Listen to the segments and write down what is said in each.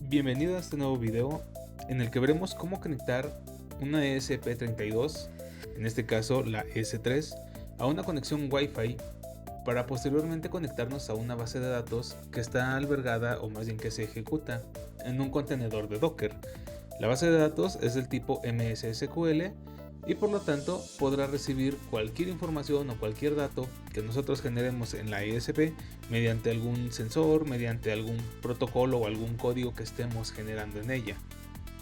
Bienvenido a este nuevo video en el que veremos cómo conectar una ESP32, en este caso la S3, a una conexión Wi-Fi para posteriormente conectarnos a una base de datos que está albergada, o más bien que se ejecuta, en un contenedor de Docker. La base de datos es del tipo MS-SQL y por lo tanto podrá recibir cualquier información o cualquier dato que nosotros generemos en la ESP mediante algún sensor, mediante algún protocolo o algún código que estemos generando en ella,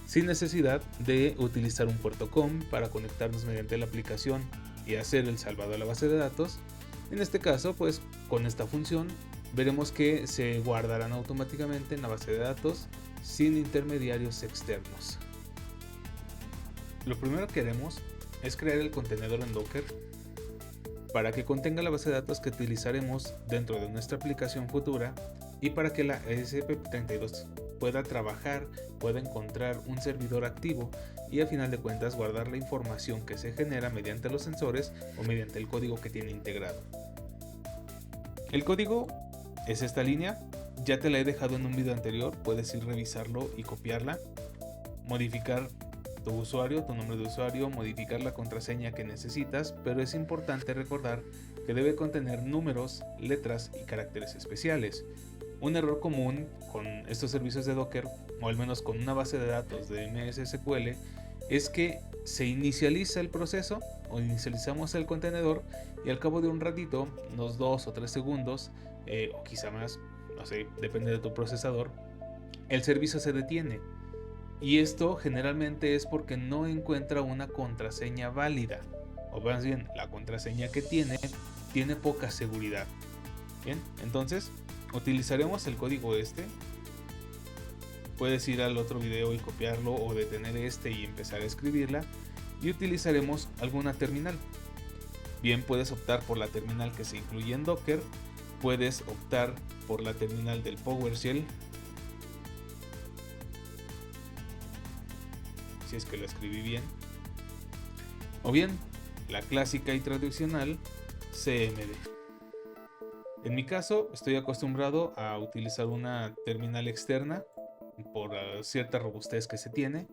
sin necesidad de utilizar un puerto COM para conectarnos mediante la aplicación y hacer el salvado a la base de datos. En este caso, pues con esta función veremos que se guardarán automáticamente en la base de datos sin intermediarios externos. Lo primero que haremos es crear el contenedor en Docker para que contenga la base de datos que utilizaremos dentro de nuestra aplicación futura y para que la ESP32 pueda trabajar, pueda encontrar un servidor activo y a final de cuentas guardar la información que se genera mediante los sensores o mediante el código que tiene integrado. El código es esta línea, ya te la he dejado en un video anterior, puedes ir a revisarlo y copiarla, modificar tu usuario, tu nombre de usuario, modificar la contraseña que necesitas, pero es importante recordar que debe contener números, letras y caracteres especiales. Un error común con estos servicios de Docker, o al menos con una base de datos de MS-SQL, es que se inicializa el proceso o inicializamos el contenedor y al cabo de un ratito, unos 2 o 3 segundos, o quizá más, no sé, depende de tu procesador, el servicio se detiene. Y esto generalmente es porque no encuentra una contraseña válida, o más bien la contraseña que tiene poca seguridad. Bien, entonces utilizaremos el código este. Puedes ir al otro video y copiarlo o detener este y empezar a escribirla, y utilizaremos alguna terminal. Bien, puedes optar por la terminal que se incluye en Docker, puedes optar por la terminal del PowerShell, si es que lo escribí bien, o bien la clásica y tradicional CMD. En mi caso estoy acostumbrado a utilizar una terminal externa por cierta robustez que se tiene.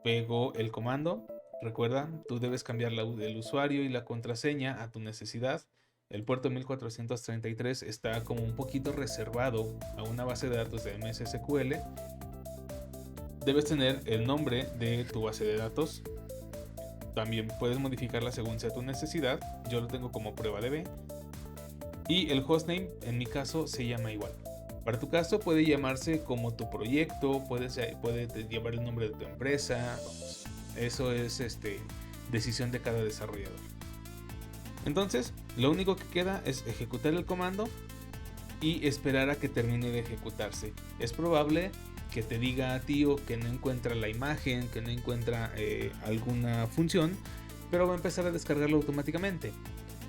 Pego el comando, recuerda, tú debes cambiar el usuario y la contraseña a tu necesidad. El puerto 1433 está como un poquito reservado a una base de datos de MS-SQL. Debes tener el nombre de tu base de datos. También puedes modificarla según sea tu necesidad. Yo lo tengo como prueba.db. Y el hostname en mi caso se llama igual. Para tu caso puede llamarse como tu proyecto, puede llevar el nombre de tu empresa. Eso es decisión de cada desarrollador. Entonces, lo único que queda es ejecutar el comando y esperar a que termine de ejecutarse. Es probable que te diga a ti que no encuentra la imagen, que no encuentra alguna función, pero va a empezar a descargarlo automáticamente.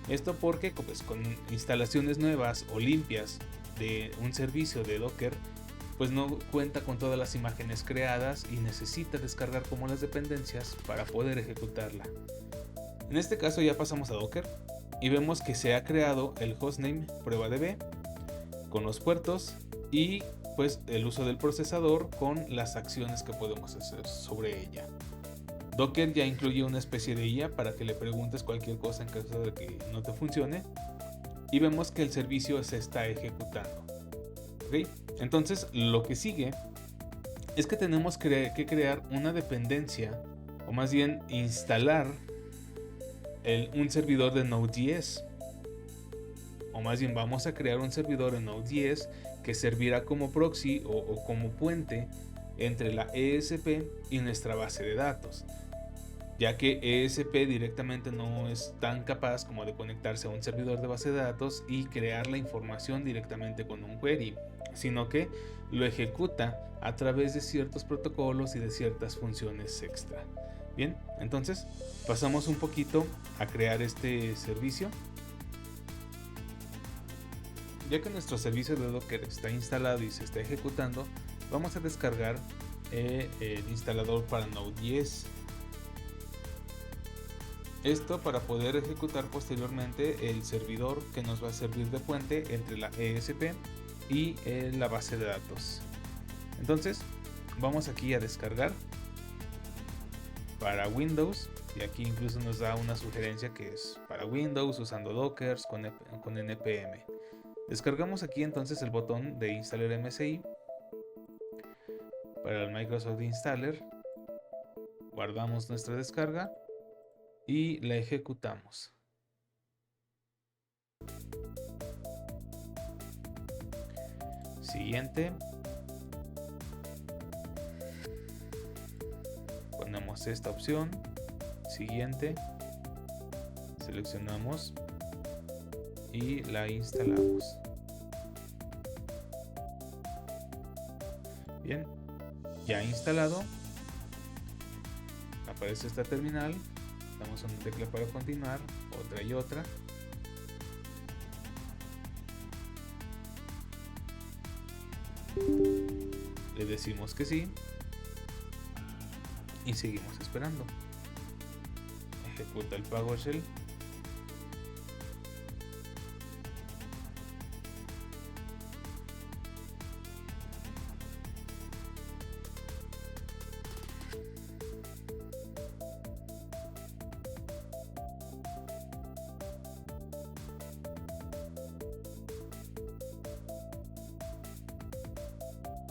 Esto porque pues, con instalaciones nuevas o limpias de un servicio de Docker, pues no cuenta con todas las imágenes creadas y necesita descargar como las dependencias para poder ejecutarla. En este caso ya pasamos a Docker y vemos que se ha creado el hostname prueba.db con los puertos y pues el uso del procesador con las acciones que podemos hacer sobre ella. Docker ya incluye una especie de IA para que le preguntes cualquier cosa en caso de que no te funcione, y vemos que el servicio se está ejecutando. ¿Okay? Entonces lo que sigue es que tenemos que crear una dependencia, o más bien instalar un servidor de Node.js. O más bien vamos a crear un servidor en Node.js que servirá como proxy o como puente entre la ESP y nuestra base de datos, ya que ESP directamente no es tan capaz como de conectarse a un servidor de base de datos y crear la información directamente con un query, sino que lo ejecuta a través de ciertos protocolos y de ciertas funciones extra. Bien, entonces pasamos un poquito a crear este servicio. Ya que nuestro servicio de Docker está instalado y se está ejecutando, vamos a descargar el instalador para Node.js. Esto para poder ejecutar posteriormente el servidor que nos va a servir de puente entre la ESP y la base de datos. Entonces vamos aquí a descargar para Windows, y aquí incluso nos da una sugerencia que es para Windows usando Dockers con npm. Descargamos aquí entonces el botón de Installer MSI para el Microsoft Installer, guardamos nuestra descarga y la ejecutamos. Siguiente. Ponemos esta opción. Siguiente. Seleccionamos y la instalamos. Bien, ya instalado. Aparece esta terminal. Damos una tecla para continuar, otra y otra. Le decimos que sí y seguimos esperando. Ejecuta el PowerShell.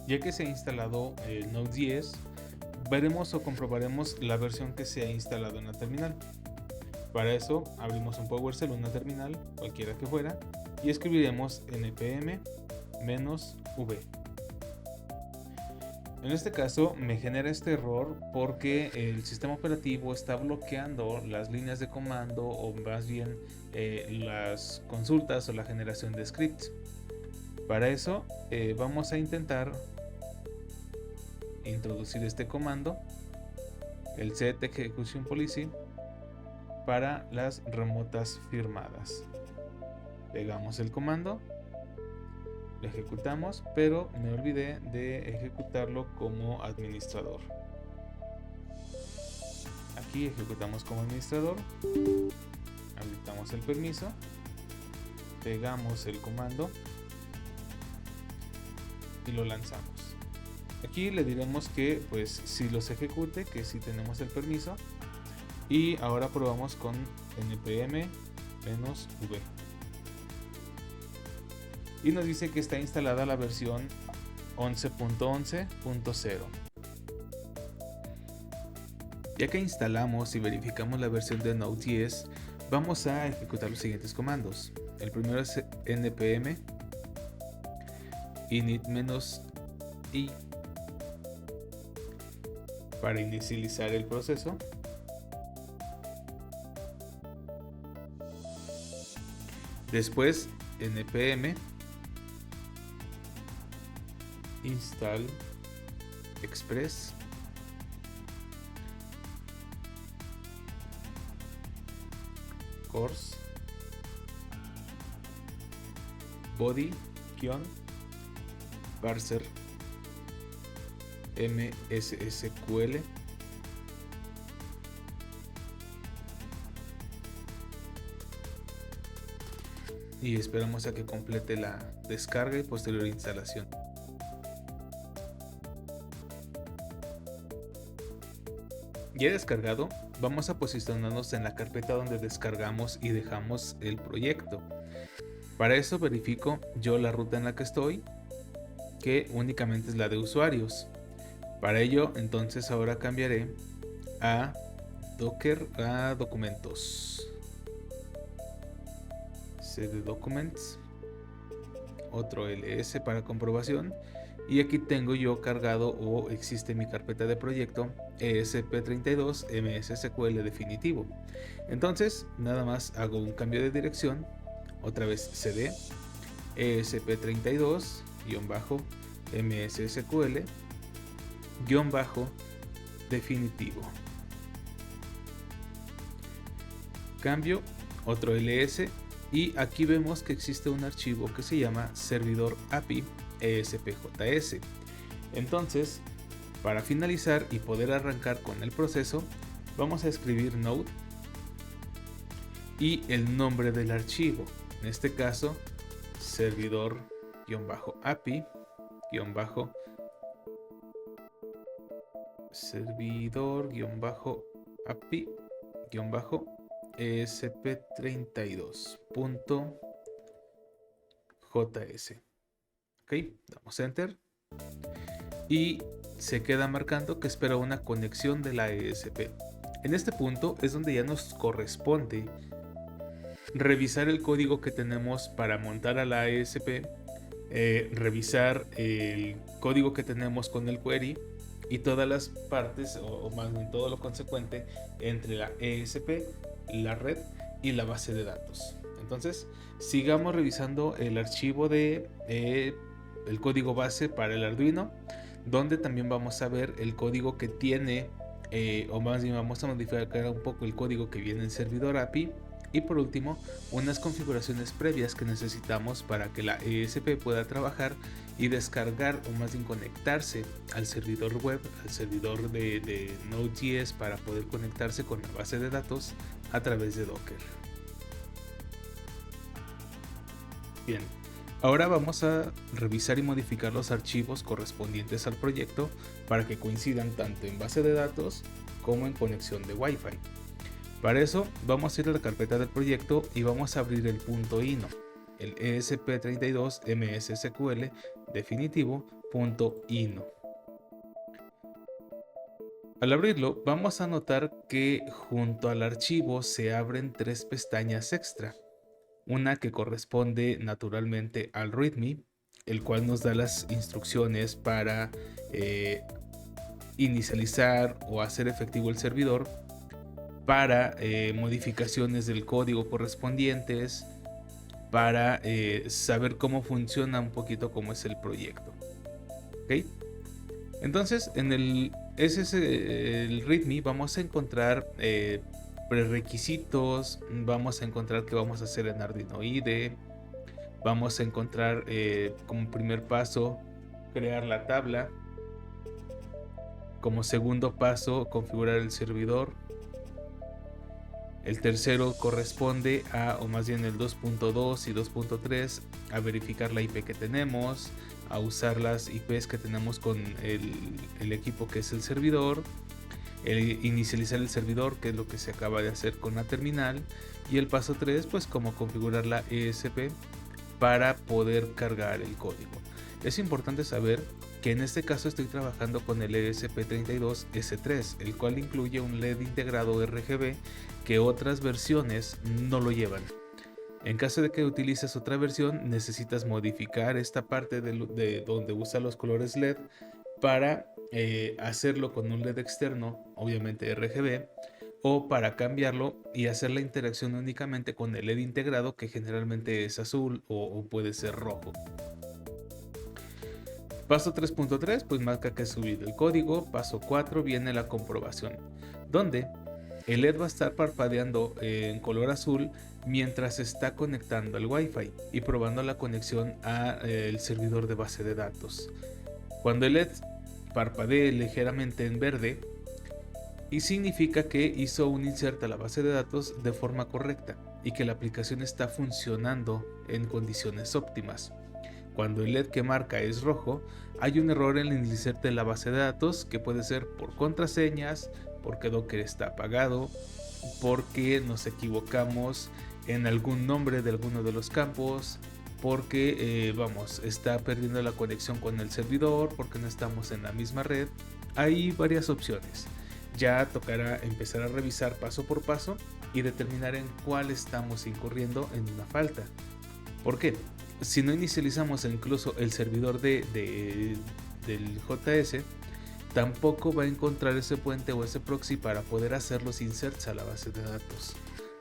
Ya que se ha instalado el Node 10, veremos o comprobaremos la versión que se ha instalado en la terminal. Para eso abrimos un PowerShell, una terminal, cualquiera que fuera, y escribiremos npm -v. En este caso me genera este error porque el sistema operativo está bloqueando las líneas de comando, o más bien las consultas o la generación de scripts. Para eso vamos a intentar introducir este comando, el set execution policy, para las remotas firmadas. Pegamos el comando, lo ejecutamos, pero me olvidé de ejecutarlo como administrador. Aquí ejecutamos como administrador, habilitamos el permiso, pegamos el comando y lo lanzamos. Aquí le diremos que pues si los ejecute, que si tenemos el permiso, y ahora probamos con npm -v y nos dice que está instalada la versión 11.11.0. Ya que instalamos y verificamos la versión de Node 10, vamos a ejecutar los siguientes comandos. El primero es npm init-i para inicializar el proceso. Después npm install express course body-parser MSSQL y esperamos a que complete la descarga y posterior instalación. Ya descargado, vamos a posicionarnos en la carpeta donde descargamos y dejamos el proyecto. Para eso verifico yo la ruta en la que estoy, que únicamente es la de usuarios. Para ello, entonces ahora cambiaré a Docker a documentos. CD Documents, otro ls para comprobación, y aquí tengo yo cargado o existe mi carpeta de proyecto ESP32 MSSQL definitivo. Entonces nada más hago un cambio de dirección, otra vez cd ESP32 MSSQL definitivo, cambio otro ls, y aquí vemos que existe un archivo que se llama servidor API ESPJS. Entonces, para finalizar y poder arrancar con el proceso, vamos a escribir node y el nombre del archivo. En este caso, servidor-api- esp32.js. Ok, damos enter y se queda marcando que espera una conexión de la ESP. En este punto es donde ya nos corresponde revisar el código que tenemos para montar a la ESP, revisar el código que tenemos con el query y todas las partes, o más bien todo lo consecuente entre la ESP, la red y la base de datos. Entonces, sigamos revisando el archivo de el código base para el Arduino, donde también vamos a ver el código que tiene, o más bien vamos a modificar un poco el código que viene en servidor API. Y por último, unas configuraciones previas que necesitamos para que la ESP pueda trabajar y descargar, o más bien conectarse al servidor web, al servidor de Node.js, para poder conectarse con la base de datos a través de Docker. Bien, ahora vamos a revisar y modificar los archivos correspondientes al proyecto para que coincidan tanto en base de datos como en conexión de Wi-Fi. Para eso vamos a ir a la carpeta del proyecto y vamos a abrir el punto .ino, el ESP32 MSSQL definitivo.ino. Al abrirlo vamos a notar que junto al archivo se abren tres pestañas extra. Una que corresponde naturalmente al README, el cual nos da las instrucciones para inicializar o hacer efectivo el servidor, para modificaciones del código correspondientes, para saber cómo funciona un poquito cómo es el proyecto. ¿Okay? Entonces en el README vamos a encontrar prerequisitos, vamos a encontrar qué vamos a hacer en Arduino IDE, vamos a encontrar como primer paso crear la tabla, como segundo paso configurar el servidor. El tercero corresponde a, o más bien el 2.2 y 2.3, a verificar la IP que tenemos, a usar las IPs que tenemos con el equipo que es el servidor, inicializar el servidor, que es lo que se acaba de hacer con la terminal, y el paso 3, pues como configurar la ESP para poder cargar el código. Es importante saber que en este caso estoy trabajando con el ESP32S3, el cual incluye un LED integrado RGB que otras versiones no lo llevan. En caso de que utilices otra versión, necesitas modificar esta parte de donde usa los colores LED para hacerlo con un LED externo, obviamente RGB, o para cambiarlo y hacer la interacción únicamente con el LED integrado, que generalmente es azul o puede ser rojo. Paso 3.3, pues marca que he subido el código. Paso 4 viene la comprobación, donde el LED va a estar parpadeando en color azul mientras está conectando al Wi-Fi y probando la conexión al servidor de base de datos. Cuando el LED parpadee ligeramente en verde, y significa que hizo un insert a la base de datos de forma correcta y que la aplicación está funcionando en condiciones óptimas. Cuando el LED que marca es rojo, hay un error en el insert de la base de datos, que puede ser por contraseñas, porque Docker está apagado, porque nos equivocamos en algún nombre de alguno de los campos, porque está perdiendo la conexión con el servidor, porque no estamos en la misma red. Hay varias opciones. Ya tocará empezar a revisar paso por paso y determinar en cuál estamos incurriendo en una falta. ¿Por qué? Si no inicializamos incluso el servidor del JS, tampoco va a encontrar ese puente o ese proxy para poder hacer los inserts a la base de datos.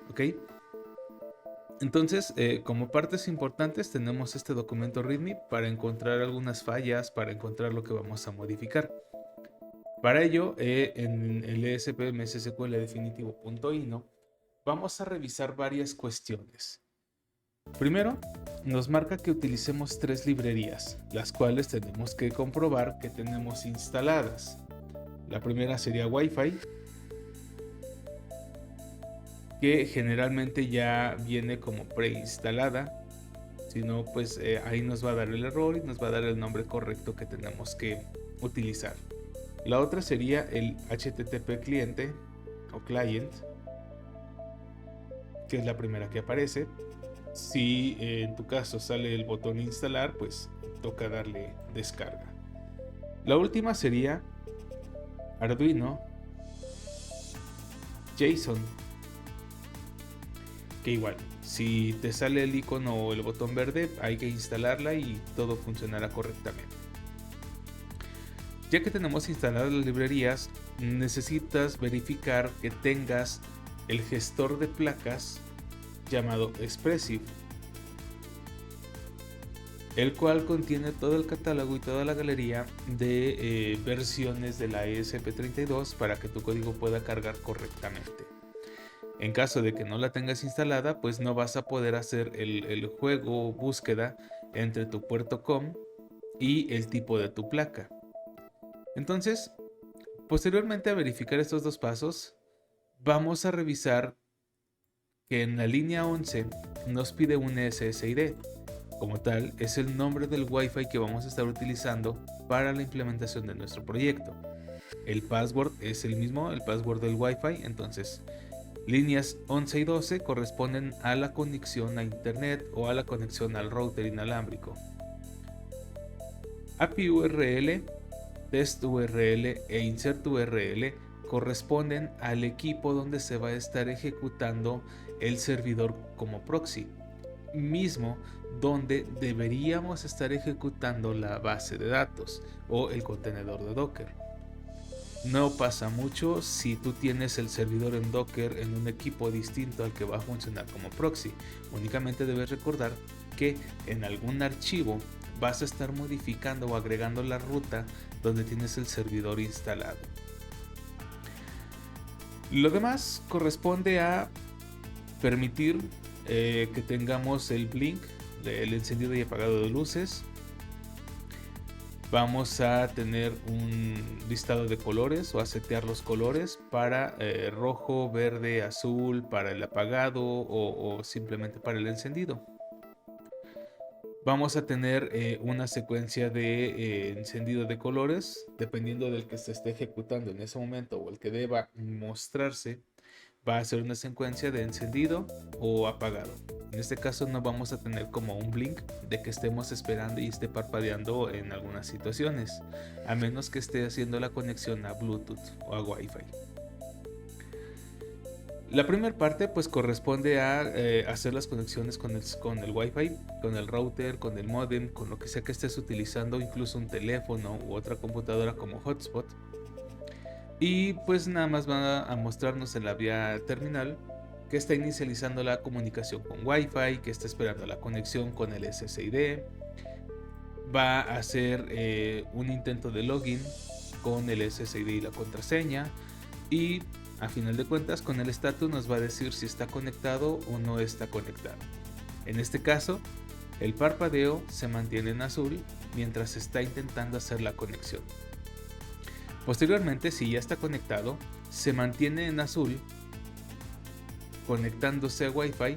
¿Ok? Entonces, como partes importantes tenemos este documento README para encontrar algunas fallas, para encontrar lo que vamos a modificar. Para ello, en el ESP MSSQL definitivo.ino vamos a revisar varias cuestiones. Primero, nos marca que utilicemos tres librerías, las cuales tenemos que comprobar que tenemos instaladas. La primera sería Wi-Fi, que generalmente ya viene como preinstalada. Si no, pues ahí nos va a dar el error y nos va a dar el nombre correcto que tenemos que utilizar. La otra sería el HTTP cliente o client, que es la primera que aparece. Si en tu caso sale el botón instalar, pues toca darle descarga. La última sería Arduino JSON, que igual, si te sale el icono o el botón verde, hay que instalarla y todo funcionará correctamente. Ya que tenemos instaladas las librerías, necesitas verificar que tengas el gestor de placas llamado Espressif, el cual contiene todo el catálogo y toda la galería de versiones de la ESP32 para que tu código pueda cargar correctamente. En caso de que no la tengas instalada, pues no vas a poder hacer el juego búsqueda entre tu puerto COM y el tipo de tu placa. Entonces, posteriormente a verificar estos dos pasos, vamos a revisar que en la línea 11 nos pide un SSID. Como tal, es el nombre del Wi-Fi que vamos a estar utilizando para la implementación de nuestro proyecto. El password es el mismo, el password del Wi-Fi. Entonces, líneas 11 y 12 corresponden a la conexión a internet o a la conexión al router inalámbrico. API URL, test URL e insert URL corresponden al equipo donde se va a estar ejecutando el servidor como proxy, mismo donde deberíamos estar ejecutando la base de datos o el contenedor de Docker. No pasa mucho si tú tienes el servidor en Docker en un equipo distinto al que va a funcionar como proxy. Únicamente debes recordar que en algún archivo vas a estar modificando o agregando la ruta donde tienes el servidor instalado. Lo demás corresponde a permitir que tengamos el blink, el encendido y apagado de luces. Vamos a tener un listado de colores o a setear los colores para rojo, verde, azul, para el apagado o simplemente para el encendido. Vamos a tener una secuencia de encendido de colores, dependiendo del que se esté ejecutando en ese momento o el que deba mostrarse. Va a ser una secuencia de encendido o apagado. En este caso no vamos a tener como un blink de que estemos esperando y esté parpadeando en algunas situaciones, a menos que esté haciendo la conexión a Bluetooth o a Wi-Fi. La primera parte pues corresponde a hacer las conexiones con el Wi-Fi, con el router, con el modem, con lo que sea que estés utilizando, incluso un teléfono u otra computadora como hotspot. Y pues nada más va a mostrarnos en la vía terminal que está inicializando la comunicación con Wi-Fi, que está esperando la conexión con el SSID. Va a hacer un intento de login con el SSID y la contraseña. Y a final de cuentas con el status nos va a decir si está conectado o no está conectado. En este caso, el parpadeo se mantiene en azul mientras está intentando hacer la conexión. Posteriormente, si ya está conectado, se mantiene en azul, conectándose a Wi-Fi,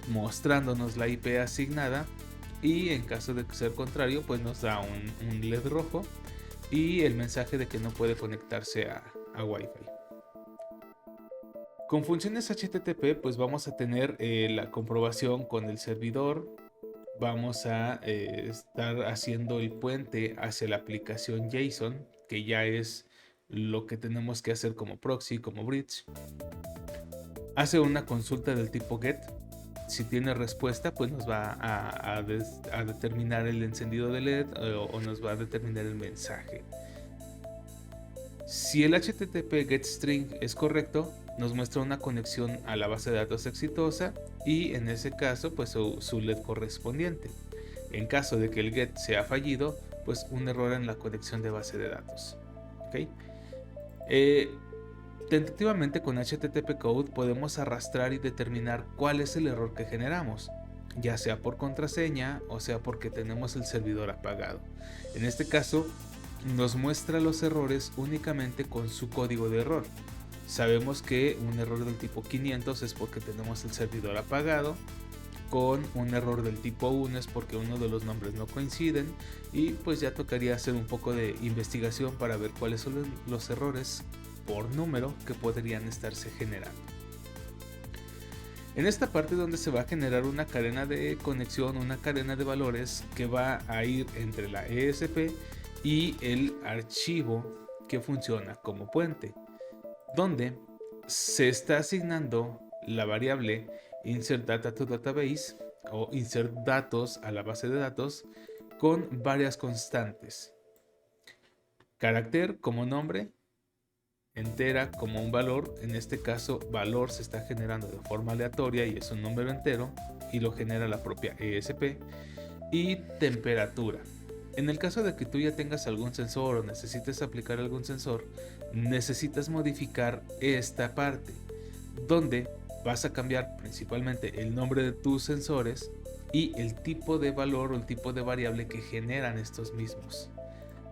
mostrándonos la IP asignada, y en caso de ser contrario, pues nos da un LED rojo y el mensaje de que no puede conectarse a Wi-Fi. Con funciones HTTP, pues vamos a tener la comprobación con el servidor. Vamos a estar haciendo el puente hacia la aplicación JSON, que ya es lo que tenemos que hacer como proxy, como bridge. Hace una consulta del tipo GET. Si tiene respuesta, pues nos va a determinar el encendido de LED o nos va a determinar el mensaje. Si el HTTP GetString es correcto, nos muestra una conexión a la base de datos exitosa y en ese caso pues su LED correspondiente. En caso de que el GET sea fallido, pues un error en la conexión de base de datos. ¿Okay? Tentativamente con HTTP Code podemos arrastrar y determinar cuál es el error que generamos, ya sea por contraseña o sea porque tenemos el servidor apagado. En este caso nos muestra los errores únicamente con su código de error. Sabemos que un error del tipo 500 es porque tenemos el servidor apagado, con un error del tipo 1 es porque uno de los nombres no coinciden, y pues ya tocaría hacer un poco de investigación para ver cuáles son los errores por número que podrían estarse generando. En esta parte donde se va a generar una cadena de conexión, una cadena de valores que va a ir entre la ESP y el archivo que funciona como puente, donde se está asignando la variable insert data to database o insert datos a la base de datos con varias constantes. Carácter como nombre, entera como un valor, en este caso valor se está generando de forma aleatoria y es un número entero y lo genera la propia ESP, y temperatura. En el caso de que tú ya tengas algún sensor o necesites aplicar algún sensor, necesitas modificar esta parte donde vas a cambiar principalmente el nombre de tus sensores y el tipo de valor o el tipo de variable que generan estos mismos.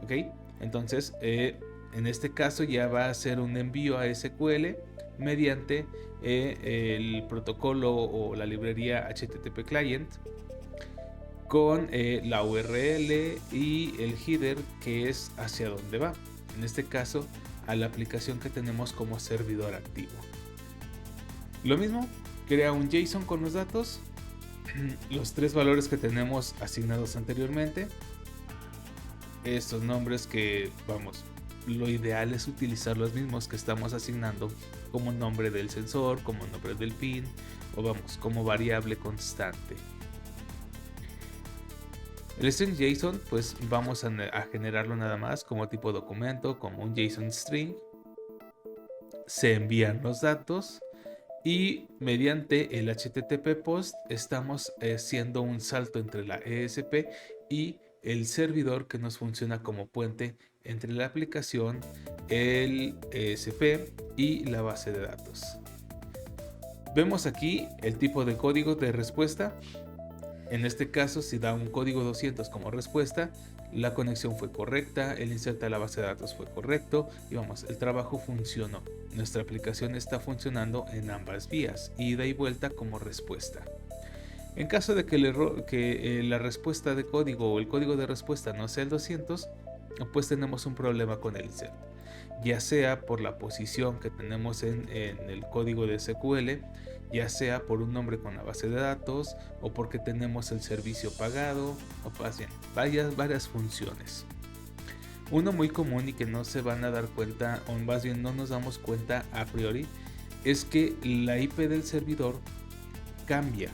¿Ok? Entonces, en este caso ya va a ser un envío a SQL mediante el protocolo o la librería HTTP Client con la URL y el header que es hacia dónde va. En este caso, a la aplicación que tenemos como servidor activo. Lo mismo, crea un JSON con los datos, los 3 valores que tenemos asignados anteriormente, estos nombres que vamos, lo ideal es utilizar los mismos que estamos asignando como nombre del sensor, como nombre del pin o vamos, como variable constante. El string JSON pues vamos a generarlo nada más como tipo documento, como un JSON string. Se envían los datos y mediante el HTTP post estamos haciendo un salto entre la ESP y el servidor que nos funciona como puente entre la aplicación, el ESP y la base de datos. Vemos aquí el tipo de código de respuesta. En este caso, si da un código 200 como respuesta, la conexión fue correcta, el insert a la base de datos fue correcto y vamos, el trabajo funcionó. Nuestra aplicación está funcionando en ambas vías, ida y vuelta como respuesta. En caso de que la respuesta de código o el código de respuesta no sea el 200, pues tenemos un problema con el insert. Ya sea por la posición que tenemos en el código de SQL, ya sea por un nombre con la base de datos o porque tenemos el servicio pagado, o más bien, varias funciones. Uno muy común y que no se van a dar cuenta, o más bien no nos damos cuenta a priori, es que la IP del servidor cambia.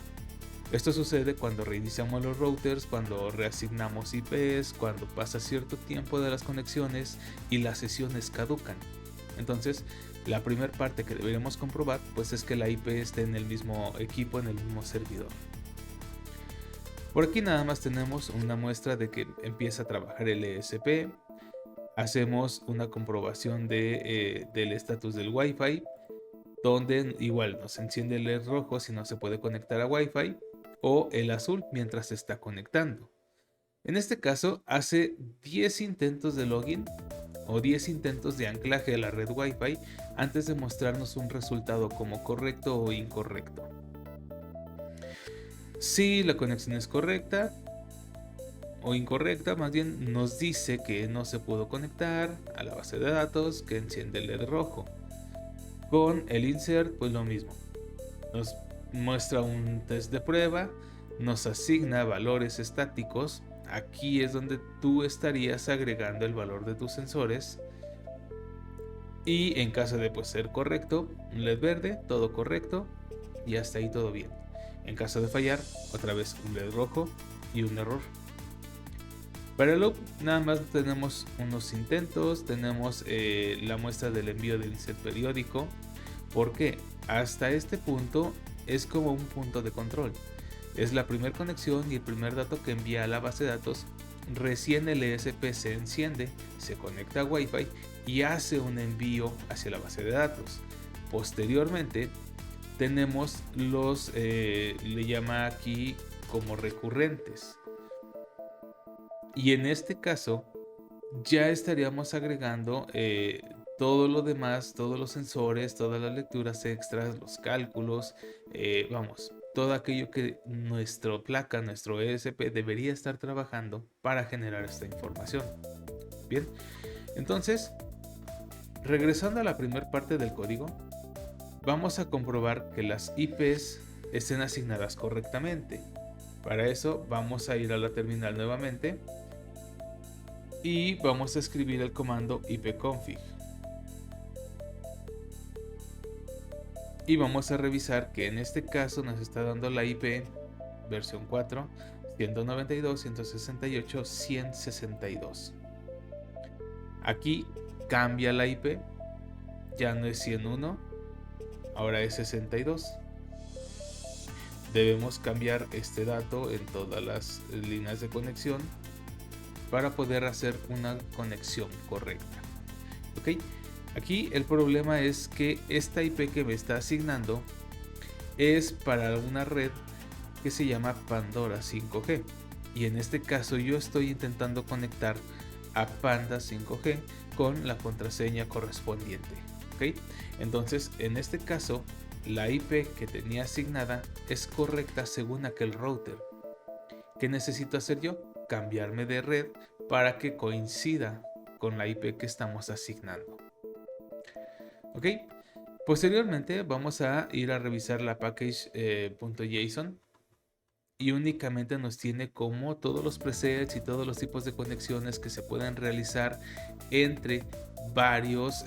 Esto sucede cuando reiniciamos los routers, cuando reasignamos IPs, cuando pasa cierto tiempo de las conexiones y las sesiones caducan. Entonces, la primera parte que deberíamos comprobar pues es que la IP esté en el mismo equipo, en el mismo servidor. Por aquí nada más tenemos una muestra de que empieza a trabajar el ESP. Hacemos una comprobación del estatus del Wi-Fi, donde igual nos enciende el LED rojo si no se puede conectar a Wi-Fi, o el azul mientras se está conectando. En este caso hace 10 intentos de login o 10 intentos de anclaje a la red Wi-Fi antes de mostrarnos un resultado como correcto o incorrecto. Si la conexión es correcta o incorrecta, más bien nos dice que no se pudo conectar a la base de datos, que enciende el LED rojo. Con el insert pues lo mismo, nos muestra un test de prueba, nos asigna valores estáticos. Aquí es donde tú estarías agregando el valor de tus sensores y en caso de pues, ser correcto, un LED verde, todo correcto y hasta ahí todo bien. En caso de fallar, otra vez un LED rojo y un error. Para el loop nada más tenemos unos intentos, tenemos la muestra del envío del insert periódico, porque hasta este punto es como un punto de control. Es la primera conexión y el primer dato que envía a la base de datos. Recién el ESP se enciende, se conecta a Wi-Fi y hace un envío hacia la base de datos. Posteriormente tenemos los, le llama aquí como recurrentes. Y en este caso ya estaríamos agregando todo lo demás, todos los sensores, todas las lecturas extras, los cálculos, todo aquello que nuestra placa, nuestro ESP debería estar trabajando para generar esta información. Bien, entonces, regresando a la primera parte del código, vamos a comprobar que las IPs estén asignadas correctamente. Para eso vamos a ir a la terminal nuevamente y vamos a escribir el comando ipconfig. Y vamos a revisar que en este caso nos está dando la IP versión 4, 192.168.162. Aquí cambia la IP, ya no es 101, ahora es 62. Debemos cambiar este dato en todas las líneas de conexión para poder hacer una conexión correcta. ¿Ok? Aquí el problema es que esta IP que me está asignando es para una red que se llama Pandora 5G. Y en este caso yo estoy intentando conectar a Panda 5G con la contraseña correspondiente. ¿Ok? Entonces, en este caso, la IP que tenía asignada es correcta según aquel router. ¿Qué necesito hacer yo? Cambiarme de red para que coincida con la IP que estamos asignando. ¿Ok? Posteriormente vamos a ir a revisar la package.json y únicamente nos tiene como todos los presets y todos los tipos de conexiones que se pueden realizar entre varios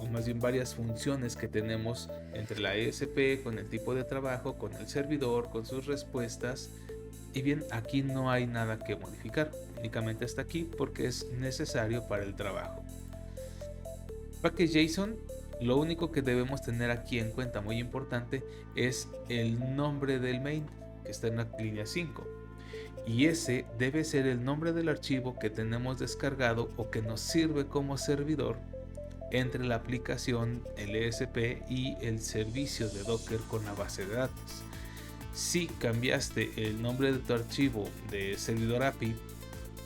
o más bien varias funciones que tenemos entre la ESP, con el tipo de trabajo, con el servidor, con sus respuestas. Y bien, aquí no hay nada que modificar, únicamente está aquí porque es necesario para el trabajo. Package.json, lo único que debemos tener aquí en cuenta, muy importante, es el nombre del main, que está en la línea 5. Y ese debe ser el nombre del archivo que tenemos descargado o que nos sirve como servidor entre la aplicación, el ESP y el servicio de Docker con la base de datos. Si cambiaste el nombre de tu archivo de servidor API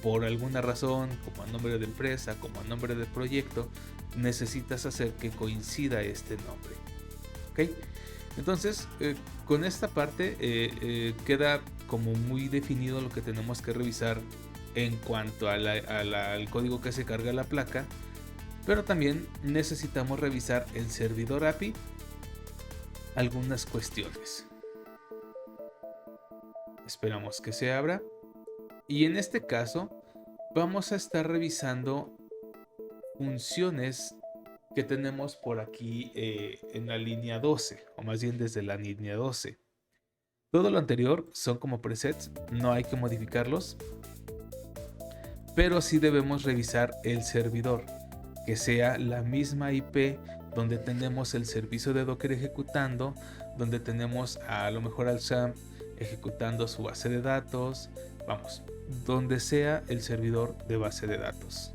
por alguna razón, como a nombre de empresa, como a nombre de proyecto, necesitas hacer que coincida este nombre. ¿Ok? Entonces, con esta parte queda como muy definido lo que tenemos que revisar en cuanto al código que se carga la placa, pero también necesitamos revisar el servidor API, algunas cuestiones. Esperamos que se abra y en este caso vamos a estar revisando funciones que tenemos por aquí en la línea 12, o más bien desde la línea 12. Todo lo anterior son como presets, no hay que modificarlos, pero sí debemos revisar el servidor, que sea la misma IP donde tenemos el servicio de Docker ejecutando, donde tenemos a lo mejor al SAMP ejecutando su base de datos, donde sea el servidor de base de datos.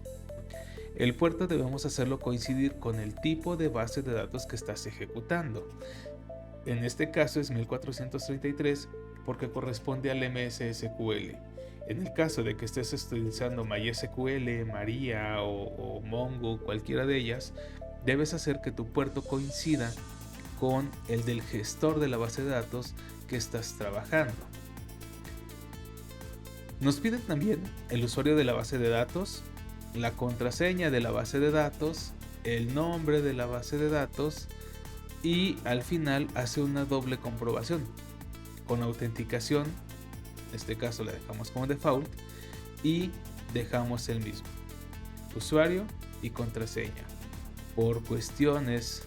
El puerto debemos hacerlo coincidir con el tipo de base de datos que estás ejecutando. En este caso es 1433 porque corresponde al MS-SQL. En el caso de que estés utilizando MySQL, Maria o Mongo, cualquiera de ellas, debes hacer que tu puerto coincida con el del gestor de la base de datos que estás trabajando. Nos piden también el usuario de la base de datos, la contraseña de la base de datos, el nombre de la base de datos y al final hace una doble comprobación con autenticación. En este caso la dejamos como default y dejamos el mismo usuario y contraseña. Por cuestiones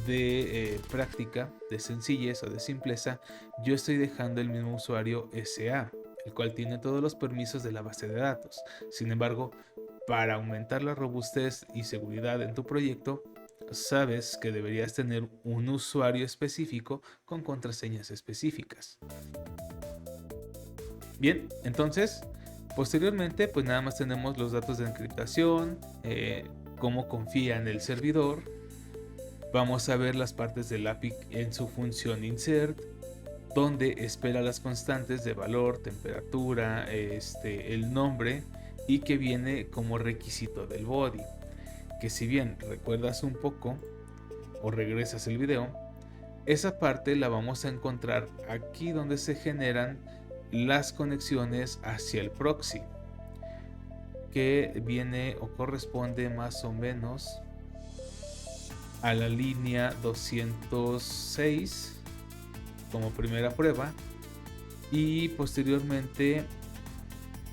de práctica, de sencillez o de simpleza, yo estoy dejando el mismo usuario SA, el cual tiene todos los permisos de la base de datos. Sin embargo, para aumentar la robustez y seguridad en tu proyecto, sabes que deberías tener un usuario específico con contraseñas específicas. Bien, entonces, posteriormente, pues nada más tenemos los datos de encriptación, cómo confía en el servidor. Vamos a ver las partes del API en su función insert, donde espera las constantes de valor, temperatura, el nombre y que viene como requisito del body. que si bien recuerdas un poco o regresas el video, esa parte la vamos a encontrar aquí donde se generan las conexiones hacia el proxy, que viene o corresponde más o menos a la línea 206 como primera prueba, y posteriormente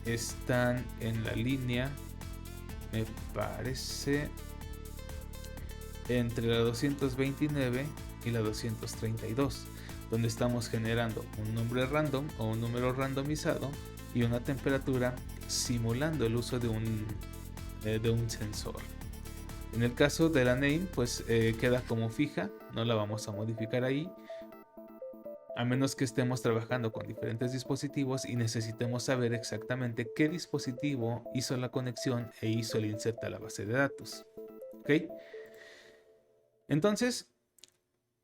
están en la línea, me parece, entre la 229 y la 232, donde estamos generando un nombre random o un número randomizado y una temperatura simulando el uso de un sensor. En el caso de la name, pues queda como fija, no la vamos a modificar ahí, a menos que estemos trabajando con diferentes dispositivos y necesitemos saber exactamente qué dispositivo hizo la conexión e hizo el insert a la base de datos. ¿Ok? Entonces,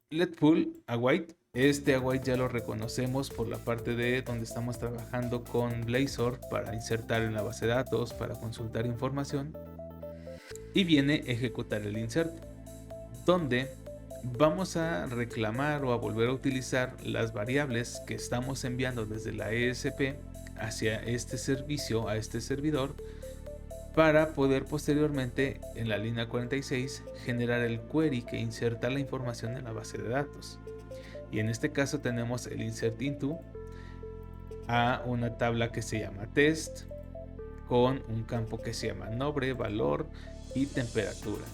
let pull await. Este await ya lo reconocemos por la parte de donde estamos trabajando con Blazor para insertar en la base de datos, para consultar información. Y viene ejecutar el insert, donde vamos a reclamar o a volver a utilizar las variables que estamos enviando desde la ESP hacia este servicio, a este servidor, para poder posteriormente en la línea 46 generar el query que inserta la información en la base de datos. Y en este caso tenemos el insert into a una tabla que se llama test, con un campo que se llama nombre, valor y temperatura.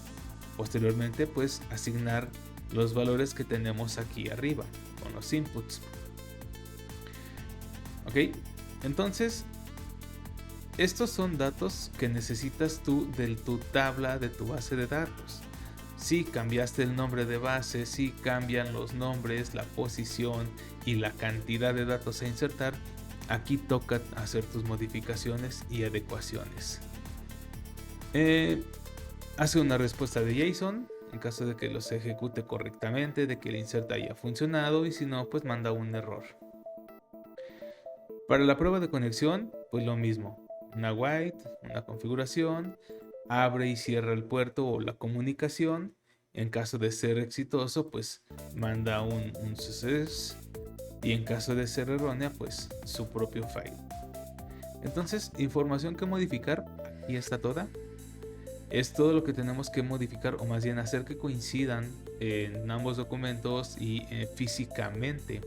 Posteriormente, pues asignar los valores que tenemos aquí arriba con los inputs. Ok, entonces estos son datos que necesitas tú de tu tabla, de tu base de datos. Si cambiaste el nombre de base, si cambian los nombres, la posición y la cantidad de datos a insertar, aquí toca hacer tus modificaciones y adecuaciones. Hace una respuesta de JSON en caso de que los ejecute correctamente, de que el insert haya funcionado, y si no, pues manda un error. Para la prueba de conexión, pues lo mismo, una await, una configuración, abre y cierra el puerto o la comunicación. En caso de ser exitoso, pues manda un success, y en caso de ser errónea, pues su propio file. Entonces, información que modificar, aquí está toda. Es todo lo que tenemos que modificar, o más bien hacer que coincidan en ambos documentos y físicamente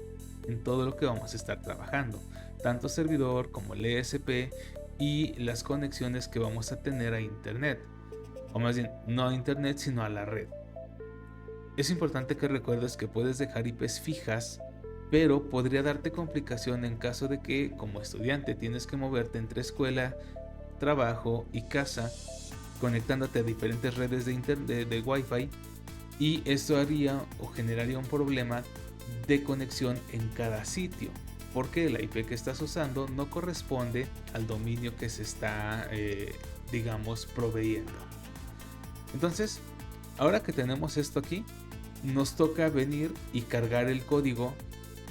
en todo lo que vamos a estar trabajando, tanto servidor como el ESP y las conexiones que vamos a tener a internet, o más bien no a internet sino a la red. Es importante que recuerdes que puedes dejar IPs fijas, pero podría darte complicación en caso de que como estudiante tienes que moverte entre escuela, trabajo y casa, conectándote a diferentes redes de Wi-Fi, y esto haría o generaría un problema de conexión en cada sitio, porque la IP que estás usando no corresponde al dominio que se está, digamos, proveyendo. Entonces, ahora que tenemos esto aquí, nos toca venir y cargar el código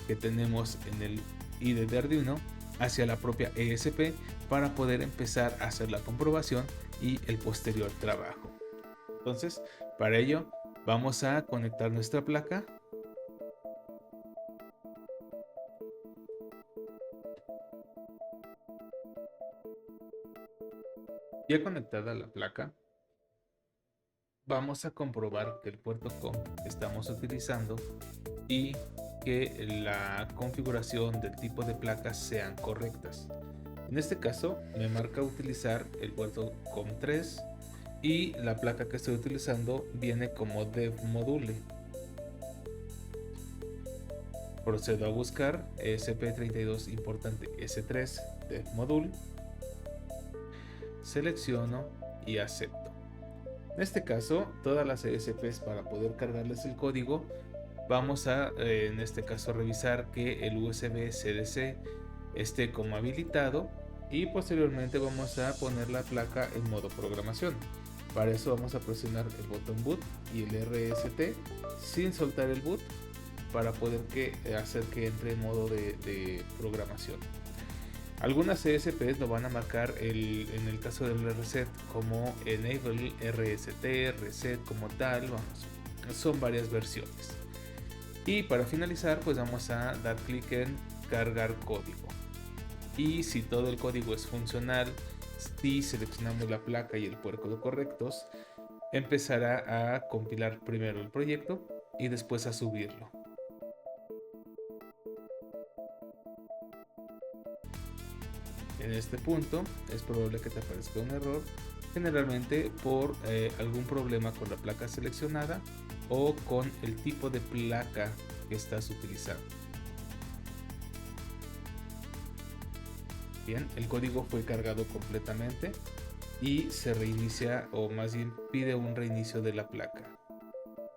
que tenemos en el IDE de Arduino hacia la propia ESP para poder empezar a hacer la comprobación y el posterior trabajo. Entonces, para ello vamos a conectar nuestra placa. Ya conectada la placa, vamos a comprobar que el puerto COM que estamos utilizando y que la configuración del tipo de placas sean correctas. En este caso me marca utilizar el puerto COM3 y la placa que estoy utilizando viene como dev module. Procedo a buscar ESP32 importante S3 dev module, selecciono y acepto. En este caso, todas las ESPs, para poder cargarles el código, vamos a en este caso revisar que el USB CDC esté como habilitado, y posteriormente vamos a poner la placa en modo programación. Para eso vamos a presionar el botón boot y el RST sin soltar el boot para poder hacer que entre en modo de programación. Algunas ESPs lo van a marcar en el caso del reset como enable rst, reset como tal, vamos, son varias versiones. Y para finalizar, pues vamos a dar clic en cargar código. Y si todo el código es funcional, si seleccionamos la placa y el puerto correctos, empezará a compilar primero el proyecto y después a subirlo. En este punto es probable que te aparezca un error, generalmente por algún problema con la placa seleccionada o con el tipo de placa que estás utilizando. Bien, el código fue cargado completamente y se reinicia, o más bien pide un reinicio de la placa.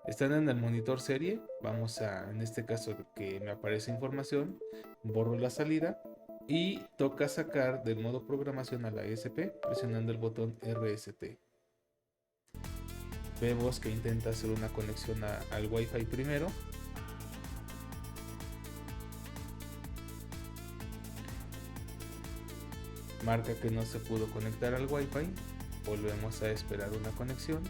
Están en el monitor serie, vamos a, en este caso que me aparece información, borro la salida y toca sacar del modo programación a la ESP presionando el botón RST. Vemos que intenta hacer una conexión al Wi-Fi primero. Marca que no se pudo conectar al Wi-Fi. Volvemos a esperar una conexión.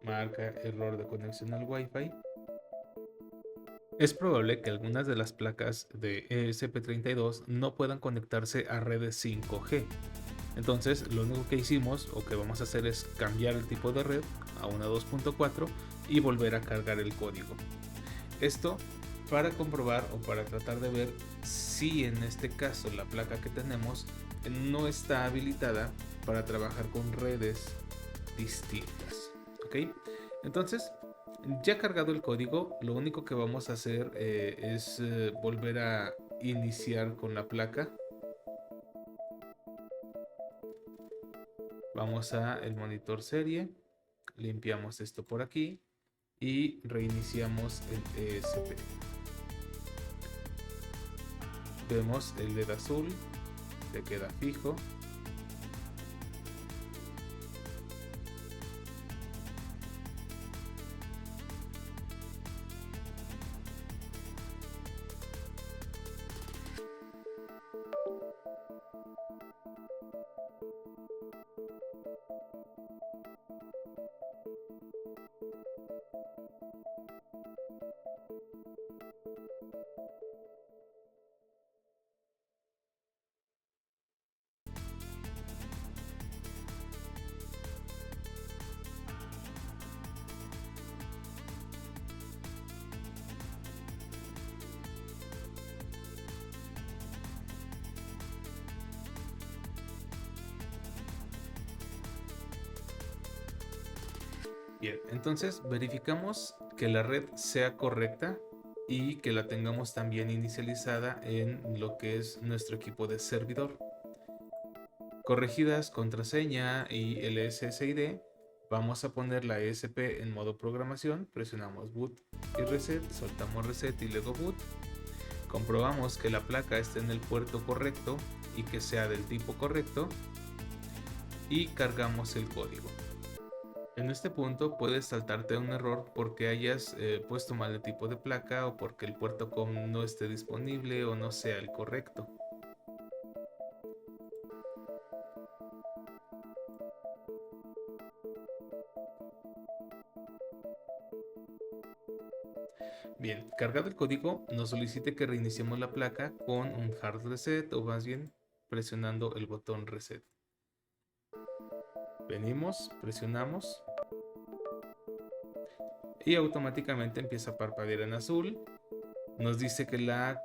Marca error de conexión al Wi-Fi. Es probable que algunas de las placas de ESP32 no puedan conectarse a redes 5G. Entonces lo único que hicimos o que vamos a hacer es cambiar el tipo de red a una 2.4 y volver a cargar el código. Esto para comprobar o para tratar de ver si en este caso la placa que tenemos no está habilitada para trabajar con redes distintas. ¿Ok? Entonces, ya cargado el código, lo único que vamos a hacer es volver a iniciar con la placa. Vamos a el monitor serie, limpiamos esto por aquí y reiniciamos el ESP. Vemos el LED azul, se queda fijo. Bien, entonces verificamos que la red sea correcta y que la tengamos también inicializada en lo que es nuestro equipo de servidor. Corregidas contraseña y el SSID, vamos a poner la ESP en modo programación, presionamos boot y reset, soltamos reset y luego boot. Comprobamos que la placa esté en el puerto correcto y que sea del tipo correcto y cargamos el código. En este punto puedes saltarte un error porque hayas puesto mal el tipo de placa o porque el puerto COM no esté disponible o no sea el correcto. Bien, cargado el código, nos solicita que reiniciemos la placa con un hard reset o más bien presionando el botón reset. Venimos, presionamos y automáticamente empieza a parpadear en azul. Nos dice que la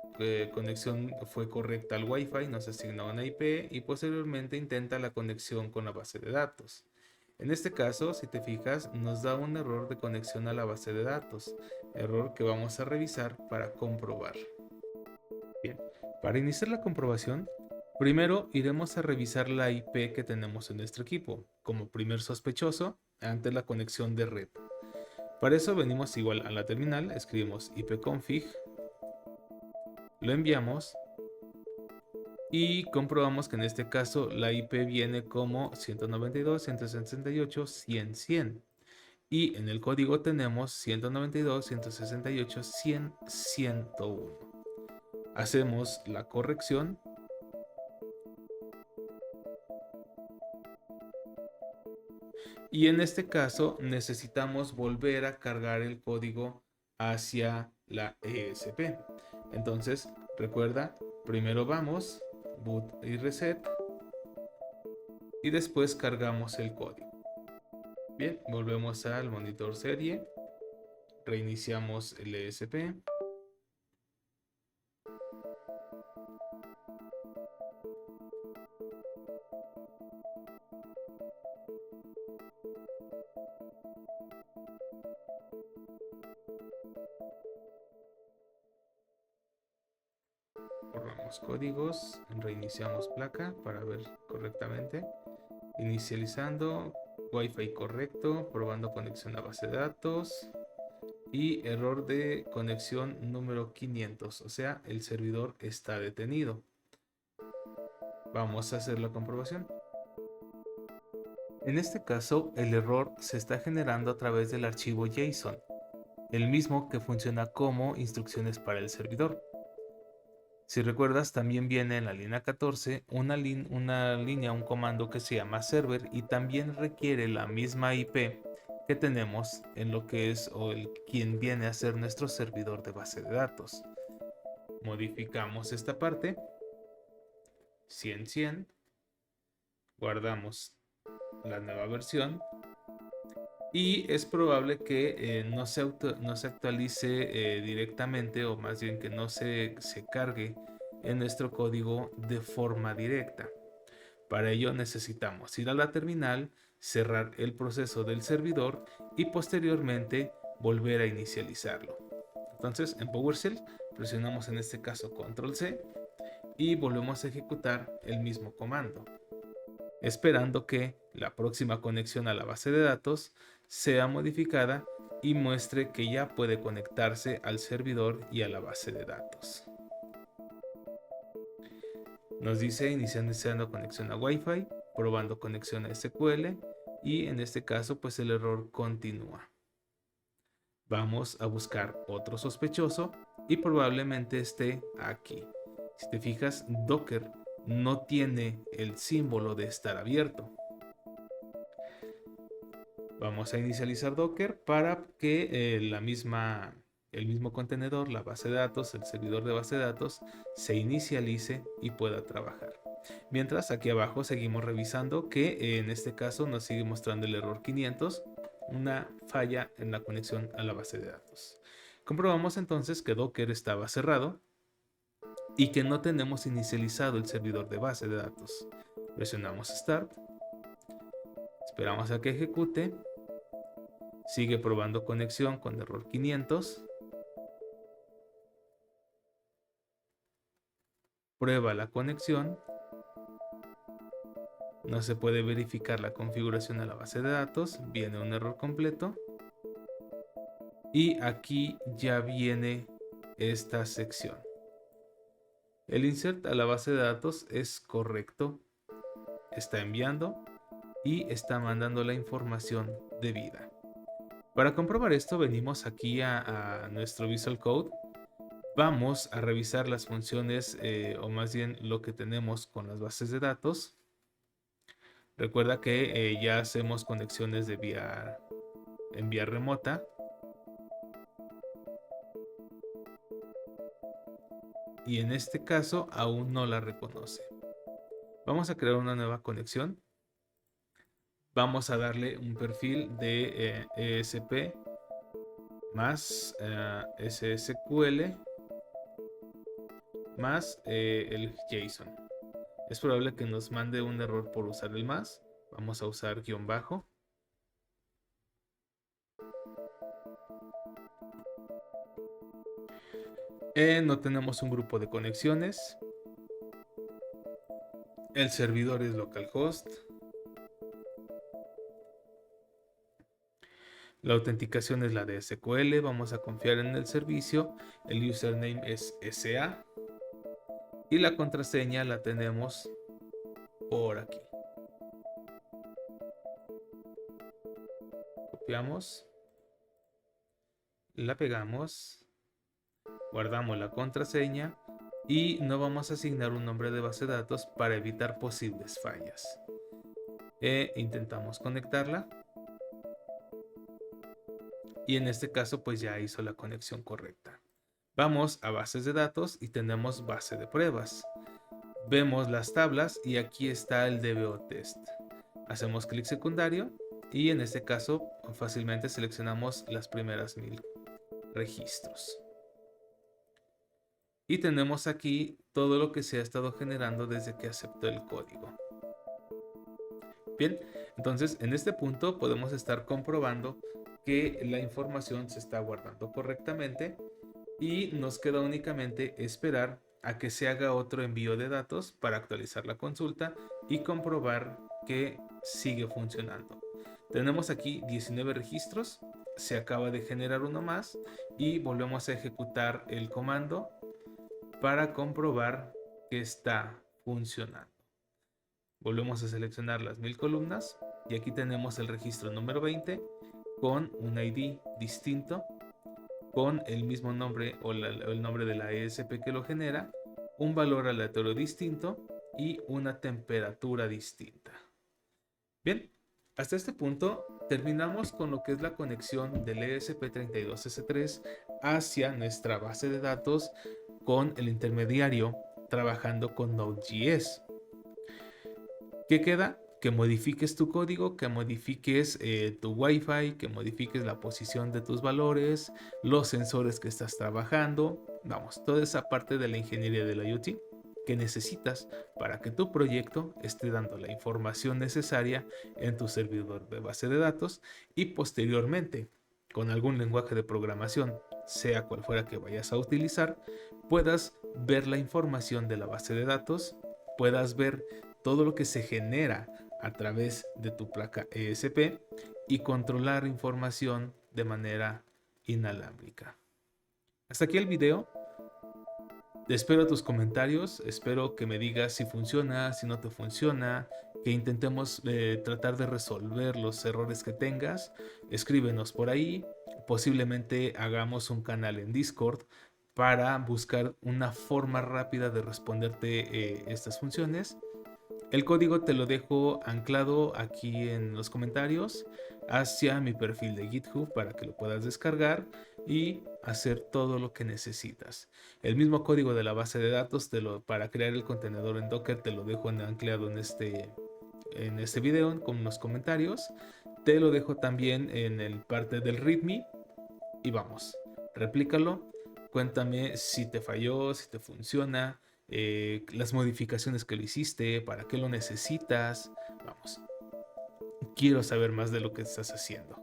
conexión fue correcta al Wi-Fi, nos asigna una IP y posteriormente intenta la conexión con la base de datos. En este caso, si te fijas, nos da un error de conexión a la base de datos, error que vamos a revisar para comprobar. Bien, para iniciar la comprobación, primero iremos a revisar la IP que tenemos en nuestro equipo, como primer sospechoso ante la conexión de red. Para eso venimos igual a la terminal, escribimos ipconfig, lo enviamos y comprobamos que en este caso la IP viene como 192.168.100.100 y en el código tenemos 192.168.100.101. Hacemos la corrección y en este caso necesitamos volver a cargar el código hacia la ESP. Entonces recuerda, primero vamos boot y reset y después cargamos el código. Bien, volvemos al monitor serie, reiniciamos el ESP. Borramos códigos, reiniciamos placa para ver correctamente. Inicializando, Wi-Fi correcto, probando conexión a base de datos y error de conexión número 500, o sea, el servidor está detenido. Vamos a hacer la comprobación. En este caso, el error se está generando a través del archivo JSON, el mismo que funciona como instrucciones para el servidor. Si recuerdas, también viene en la línea 14 un comando que se llama server y también requiere la misma IP que tenemos en lo que es quien viene a ser nuestro servidor de base de datos. Modificamos esta parte, 100.100, guardamos la nueva versión y es probable que no se actualice directamente, o más bien que no se cargue en nuestro código de forma directa. Para ello necesitamos ir a la terminal, cerrar el proceso del servidor y posteriormente volver a inicializarlo. Entonces en PowerShell presionamos en este caso Control C y volvemos a ejecutar el mismo comando, esperando que la próxima conexión a la base de datos sea modificada y muestre que ya puede conectarse al servidor y a la base de datos. Nos dice iniciando conexión a Wi-Fi, probando conexión a SQL y en este caso pues el error continúa. Vamos a buscar otro sospechoso y probablemente esté aquí. Si te fijas, Docker no tiene el símbolo de estar abierto. Vamos a inicializar Docker para que el mismo contenedor, la base de datos, el servidor de base de datos, se inicialice y pueda trabajar. Mientras aquí abajo seguimos revisando que en este caso nos sigue mostrando el error 500, una falla en la conexión a la base de datos. Comprobamos entonces que Docker estaba cerrado y que no tenemos inicializado el servidor de base de datos. Presionamos Start, esperamos a que ejecute, sigue probando conexión con error 500, prueba la conexión, no se puede verificar la configuración a la base de datos, viene un error completo y aquí ya viene esta sección. El insert a la base de datos es correcto, está enviando y está mandando la información debida. Para comprobar esto venimos aquí a nuestro Visual Code. Vamos a revisar las funciones o más bien lo que tenemos con las bases de datos. Recuerda que ya hacemos conexiones en vía remota. Y en este caso aún no la reconoce. Vamos a crear una nueva conexión. Vamos a darle un perfil de ESP más SSQL más el JSON. Es probable que nos mande un error por usar el más. Vamos a usar guión bajo. No tenemos un grupo de conexiones. El servidor es localhost. La autenticación es la de SQL. Vamos a confiar en el servicio. El username es SA. y la contraseña la tenemos por aquí. Copiamos, la pegamos, guardamos la contraseña y no vamos a asignar un nombre de base de datos para evitar posibles fallas. Intentamos conectarla y en este caso pues ya hizo la conexión correcta. Vamos a bases de datos y tenemos base de pruebas. Vemos las tablas y aquí está el DBO test. Hacemos clic secundario y en este caso fácilmente seleccionamos las primeras 1000 registros. Y tenemos aquí todo lo que se ha estado generando desde que aceptó el código. Bien, entonces en este punto podemos estar comprobando que la información se está guardando correctamente y nos queda únicamente esperar a que se haga otro envío de datos para actualizar la consulta y comprobar que sigue funcionando. Tenemos aquí 19 registros, se acaba de generar uno más y volvemos a ejecutar el comando para comprobar que está funcionando. Volvemos a seleccionar las 1000 columnas y aquí tenemos el registro número 20 con un ID distinto, con el mismo nombre o el nombre de la ESP que lo genera, un valor aleatorio distinto y una temperatura distinta. Bien, hasta este punto terminamos con lo que es la conexión del ESP32S3 hacia nuestra base de datos con el intermediario trabajando con Node.js. ¿Qué queda? Que modifiques tu código, que modifiques tu Wi-Fi, que modifiques la posición de tus valores, los sensores que estás trabajando, vamos, toda esa parte de la ingeniería del IoT que necesitas para que tu proyecto esté dando la información necesaria en tu servidor de base de datos y posteriormente, con algún lenguaje de programación, sea cual fuera que vayas a utilizar, puedas ver la información de la base de datos, puedas ver todo lo que se genera a través de tu placa ESP y controlar información de manera inalámbrica. Hasta aquí el video. Espero tus comentarios, espero que me digas si funciona, si no te funciona, que intentemos tratar de resolver los errores que tengas. Escríbenos por ahí, posiblemente hagamos un canal en Discord para buscar una forma rápida de responderte estas funciones. El código te lo dejo anclado aquí en los comentarios hacia mi perfil de GitHub para que lo puedas descargar y hacer todo lo que necesitas. El mismo código de la base de datos para crear el contenedor en Docker te lo dejo anclado en este video con los comentarios. Te lo dejo también en el parte del README y vamos, replícalo. Cuéntame si te falló, si te funciona. Las modificaciones que lo hiciste, para qué lo necesitas. Vamos, quiero saber más de lo que estás haciendo.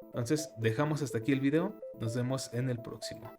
Entonces, dejamos hasta aquí el video. Nos vemos en el próximo.